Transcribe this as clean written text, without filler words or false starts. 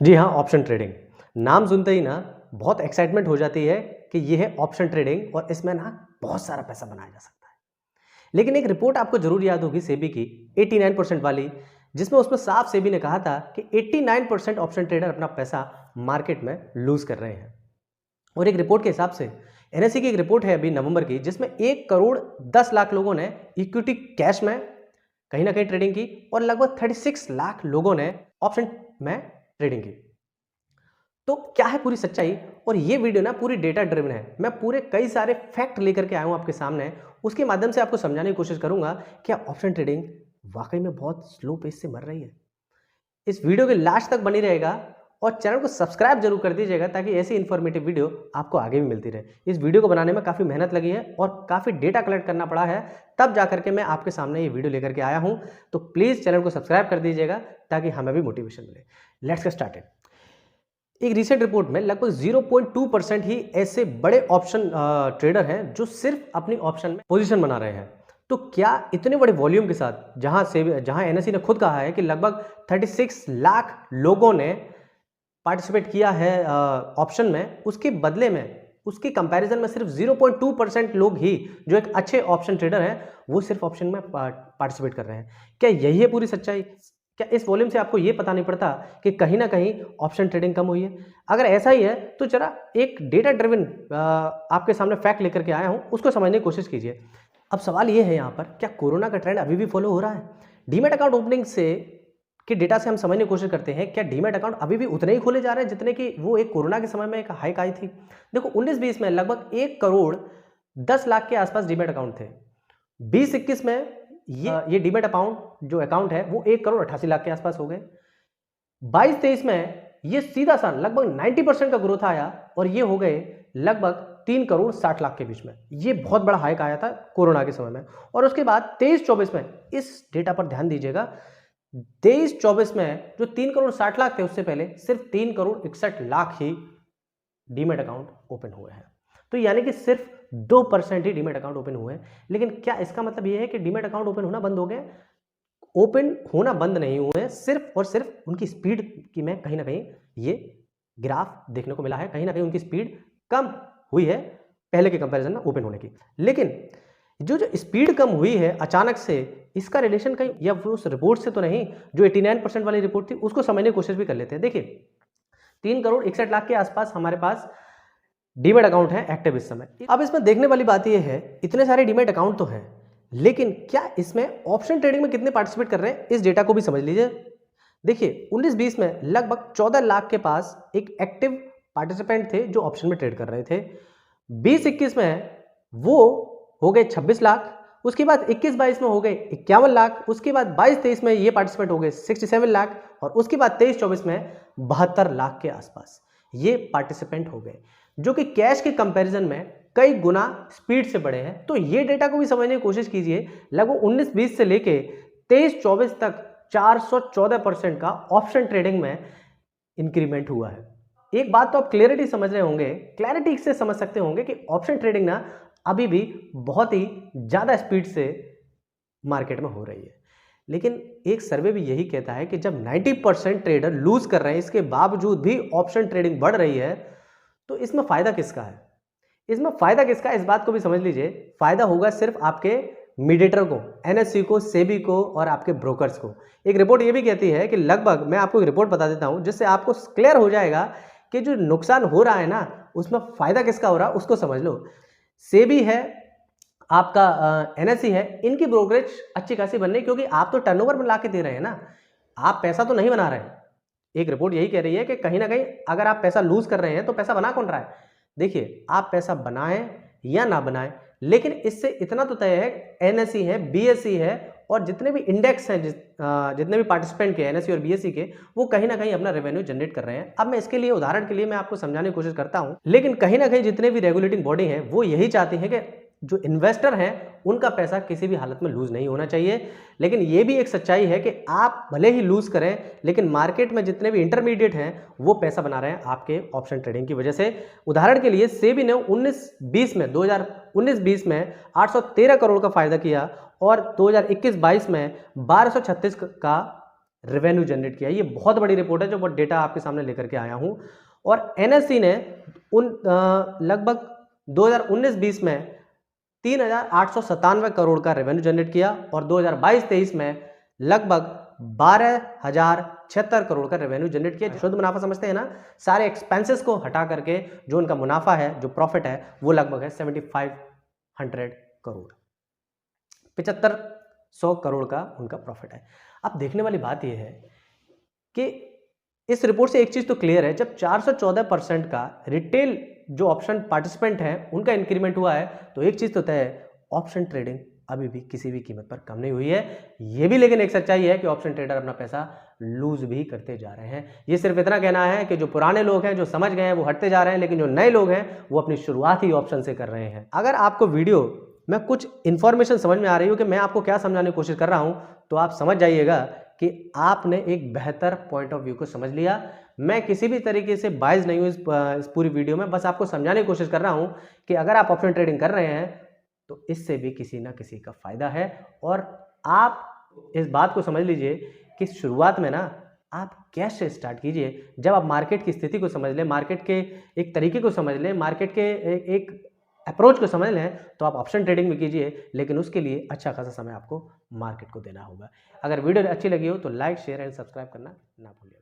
जी हाँ, option trading. नाम सुनते ही ना बहुत एक्साइटमेंट हो जाती है कि ये है ऑप्शन ट्रेडिंग और इसमें ना बहुत सारा पैसा बनाया जा सकता है। लेकिन एक रिपोर्ट आपको जरूर याद होगी सेबी की 89% वाली, जिसमें उसमें साफ सेबी ने कहा था कि 89% ऑप्शन ट्रेडर अपना पैसा मार्केट में लूज कर रहे हैं। और एक रिपोर्ट के हिसाब से एनएससी की एक रिपोर्ट है अभी नवंबर की, जिसमें 1 करोड़ 10 लाख लोगों ने इक्विटी कैश में कहीं ना कहीं ट्रेडिंग की और लगभग 36 लाख लोगों ने ऑप्शन में ट्रेडिंग की। तो क्या है पूरी सच्चाई? और ये वीडियो ना पूरी डेटा ड्रिवन है। मैं पूरे कई सारे फैक्ट लेकर के आया हूं आपके सामने, उसके माध्यम से आपको समझाने की कोशिश करूंगा कि ऑप्शन ट्रेडिंग वाकई में बहुत स्लो पेस से मर रही है। इस वीडियो के लास्ट तक बनी रहेगा और चैनल को सब्सक्राइब जरूर कर दीजिएगा ताकि ऐसी इन्फॉर्मेटिव वीडियो आपको आगे भी मिलती रहे। इस वीडियो को बनाने में काफ़ी मेहनत लगी है और काफ़ी डेटा कलेक्ट करना पड़ा है, तब जाकर के मैं आपके सामने ये वीडियो लेकर के आया हूँ। तो प्लीज़ चैनल को सब्सक्राइब कर दीजिएगा ताकि हमें भी मोटिवेशन मिले। Let's get started. एक रिसेंट रिपोर्ट में लगभग 0.2% ही ऐसे बड़े ऑप्शन ट्रेडर हैं जो सिर्फ अपनी ऑप्शन में पोजीशन बना रहे हैं। तो क्या इतने बड़े वॉल्यूम के साथ, जहां एनएससी ने खुद कहा है कि लगभग 36 लाख लोगों ने पार्टिसिपेट किया है ऑप्शन में, उसके बदले में उसके कंपैरिजन में सिर्फ 0.2% लोग ही जो एक अच्छे ऑप्शन ट्रेडर हैं वो सिर्फ ऑप्शन में पार्टिसिपेट कर रहे हैं? क्या यही है पूरी सच्चाई? क्या इस वॉल्यूम से आपको ये पता नहीं पड़ता कि कहीं ना कहीं ऑप्शन ट्रेडिंग कम हुई है? अगर ऐसा ही है तो जरा एक डेटा ड्रिवन आपके सामने फैक्ट लेकर के आया हूं, उसको समझने की कोशिश कीजिए। अब सवाल ये है यहाँ पर, क्या कोरोना का ट्रेंड अभी भी फॉलो हो रहा है? डीमैट अकाउंट ओपनिंग से के डेटा से हम समझने की कोशिश करते हैं, क्या डीमैट अकाउंट अभी भी उतने ही खोले जा रहे हैं जितने कि वो एक कोरोना के समय में एक हाइक आई थी? देखो 19-20 में लगभग 1 करोड़ 10 लाख के आसपास डीमैट अकाउंट थे। 20-21 में ये डीमैट अकाउंट जो अकाउंट है वो 1 करोड़ 88 लाख के आसपास हो गए। 22-23 में ये सीधा सा लगभग 90% का ग्रोथ आया और ये हो गए लगभग 3 करोड़ 60 लाख के बीच में। ये बहुत बड़ा हाइक आया था कोरोना के समय में। और उसके बाद 23-24 में, इस डेटा पर ध्यान दीजिएगा, 23-24 में जो 3 करोड़ 60 लाख थे उससे पहले सिर्फ 3 करोड़ 61 लाख ही डीमैट अकाउंट ओपन हुए हैं। तो यानी कि सिर्फ 2% ही डीमैट अकाउंट ओपन हुए हैं। लेकिन क्या इसका मतलब यह है कि डीमैट अकाउंट ओपन होना बंद हो गए? ओपन होना बंद नहीं हुए हैं, सिर्फ और सिर्फ उनकी स्पीड की में कहीं ना कहीं ये ग्राफ देखने को मिला है। कहीं ना कहीं उनकी स्पीड कम हुई है पहले के कंपैरिजन में ओपन होने की। लेकिन जो स्पीड कम हुई है अचानक से, इसका रिलेशन कहीं या उस रिपोर्ट से तो नहीं, जो 89% वाली रिपोर्ट थी उसको समझने की कोशिश भी कर लेते हैं। देखिए 3 करोड़ 61 लाख के आसपास हमारे पास डीमैट अकाउंट है एक्टिव इस समय। अब इसमें देखने वाली बात यह है, इतने सारे डीमैट अकाउंट तो हैं, लेकिन क्या इसमें ऑप्शन ट्रेडिंग में कितने पार्टिसिपेट कर रहे हैं, इस डेटा को भी समझ लीजिए। देखिए 19-20 में लगभग 14 लाख के पास एक एक्टिव पार्टिसिपेंट थे जो ऑप्शन में ट्रेड कर रहे थे। 20-21 में वो हो गए 26 लाख, उसके बाद 21-22 में हो गए 51 लाख, उसके बाद 22-23 में ये पार्टिसिपेंट हो गए 67 लाख और उसके बाद 23-24 में 72 लाख के आसपास ये पार्टिसिपेंट हो गए, जो कि कैश के कंपैरिजन में कई गुना स्पीड से बढ़े हैं। तो ये डेटा को भी समझने की कोशिश कीजिए। लगभग 19-20 से लेके 23-24 तक 414% का ऑप्शन ट्रेडिंग में इंक्रीमेंट हुआ है। एक बात तो आप क्लैरिटी समझ रहे होंगे, क्लैरिटी से समझ सकते होंगे कि ऑप्शन ट्रेडिंग ना अभी भी बहुत ही ज्यादा स्पीड से मार्केट में हो रही है। लेकिन एक सर्वे भी यही कहता है कि जब 90% ट्रेडर लूज कर रहे हैं, इसके बावजूद भी ऑप्शन ट्रेडिंग बढ़ रही है, तो इसमें फायदा किसका है? इसमें फायदा किसका है, इस बात को भी समझ लीजिए। फायदा होगा सिर्फ आपके मीडिएटर को, एनएससी को, सेबी को और आपके ब्रोकर्स को। एक रिपोर्ट ये भी कहती है कि लगभग, मैं आपको एक रिपोर्ट बता देता हूं जिससे आपको क्लियर हो जाएगा कि जो नुकसान हो रहा है ना, उसमें फायदा किसका हो रहा है उसको समझ लो। सेबी है, आपका एनएससी है, इनकी ब्रोकरेज अच्छी खासी बन रही, क्योंकि आप तो टर्नओवर में ला के दे रहे हैं ना, आप पैसा तो नहीं बना रहे हैं। एक रिपोर्ट यही कह रही है कि कहीं ना कहीं अगर आप पैसा लूज कर रहे हैं तो पैसा बना कौन रहा है? देखिए, आप पैसा बनाएं या ना बनाएं, लेकिन इससे इतना तो तय है, एनएससी है, बीएसई है और जितने भी इंडेक्स हैं, जितने भी पार्टिसिपेंट के एनएससी और बीएसई के, वो कहीं ना कहीं अपना रेवेन्यू जनरेट कर रहे हैं। अब मैं इसके लिए उदाहरण के लिए मैं आपको समझाने की कोशिश करता हूं, लेकिन कहीं ना कहीं जितने भी रेगुलेटिंग बॉडी हैं वो यही चाहती हैं कि जो इन्वेस्टर हैं उनका पैसा किसी भी हालत में लूज नहीं होना चाहिए। लेकिन ये भी एक सच्चाई है कि आप भले ही लूज करें, लेकिन मार्केट में जितने भी इंटरमीडिएट हैं वो पैसा बना रहे हैं आपके ऑप्शन ट्रेडिंग की वजह से। उदाहरण के लिए सेबी ने 2019-20 में 813 करोड़ का फायदा किया और 2021-22 में 1236 का रेवेन्यू जनरेट किया। ये बहुत बड़ी रिपोर्ट है जो बहुत डेटा आपके सामने लेकर के आया हूँ। और एनएससी ने लगभग 2019-20 में 3,897 करोड़ का रेवेन्यू जनरेट किया और 2022-23 में लगभग 12,076 करोड़ का रेवेन्यू जनरेट किया। शुद्ध मुनाफा समझते हैं ना, सारे एक्सपेंसेस को हटा करके जो उनका मुनाफा है, जो प्रॉफिट है, वो लगभग है 7500 करोड़, 7500 करोड़ का उनका प्रॉफिट है। अब देखने वाली बात यह है कि इस रिपोर्ट से एक चीज तो क्लियर है, जब 414% का रिटेल जो ऑप्शन पार्टिसिपेंट हैं उनका इंक्रीमेंट हुआ है, तो एक चीज तो तय है, ऑप्शन ट्रेडिंग अभी भी किसी भी कीमत पर कम नहीं हुई है। ये भी लेकिन एक सच्चाई है कि ऑप्शन ट्रेडर अपना पैसा लूज भी करते जा रहे हैं। ये सिर्फ इतना कहना है कि जो पुराने लोग हैं, जो समझ गए हैं, वो हटते जा रहे हैं, लेकिन जो नए लोग हैं वो अपनी शुरुआत ही ऑप्शन से कर रहे हैं। अगर आपको वीडियो में कुछ इंफॉर्मेशन समझ में आ रही हो कि मैं आपको क्या समझाने की कोशिश कर रहा हूं, तो आप समझ जाइएगा कि आपने एक बेहतर पॉइंट ऑफ व्यू को समझ लिया। मैं किसी भी तरीके से बायस नहीं हूं इस पूरी वीडियो में, बस आपको समझाने की कोशिश कर रहा हूं कि अगर आप ऑप्शन ट्रेडिंग कर रहे हैं तो इससे भी किसी ना किसी का फायदा है। और आप इस बात को समझ लीजिए कि शुरुआत में ना आप कैश से स्टार्ट कीजिए। जब आप मार्केट की स्थिति को समझ लें, मार्केट के एक तरीके को समझ लें, मार्केट के एक अप्रोच को समझ लें, तो आप ऑप्शन ट्रेडिंग भी कीजिए, लेकिन उसके लिए अच्छा खासा समय आपको मार्केट को देना होगा। अगर वीडियो अच्छी लगी हो तो लाइक, शेयर एंड सब्सक्राइब करना ना भूलिए।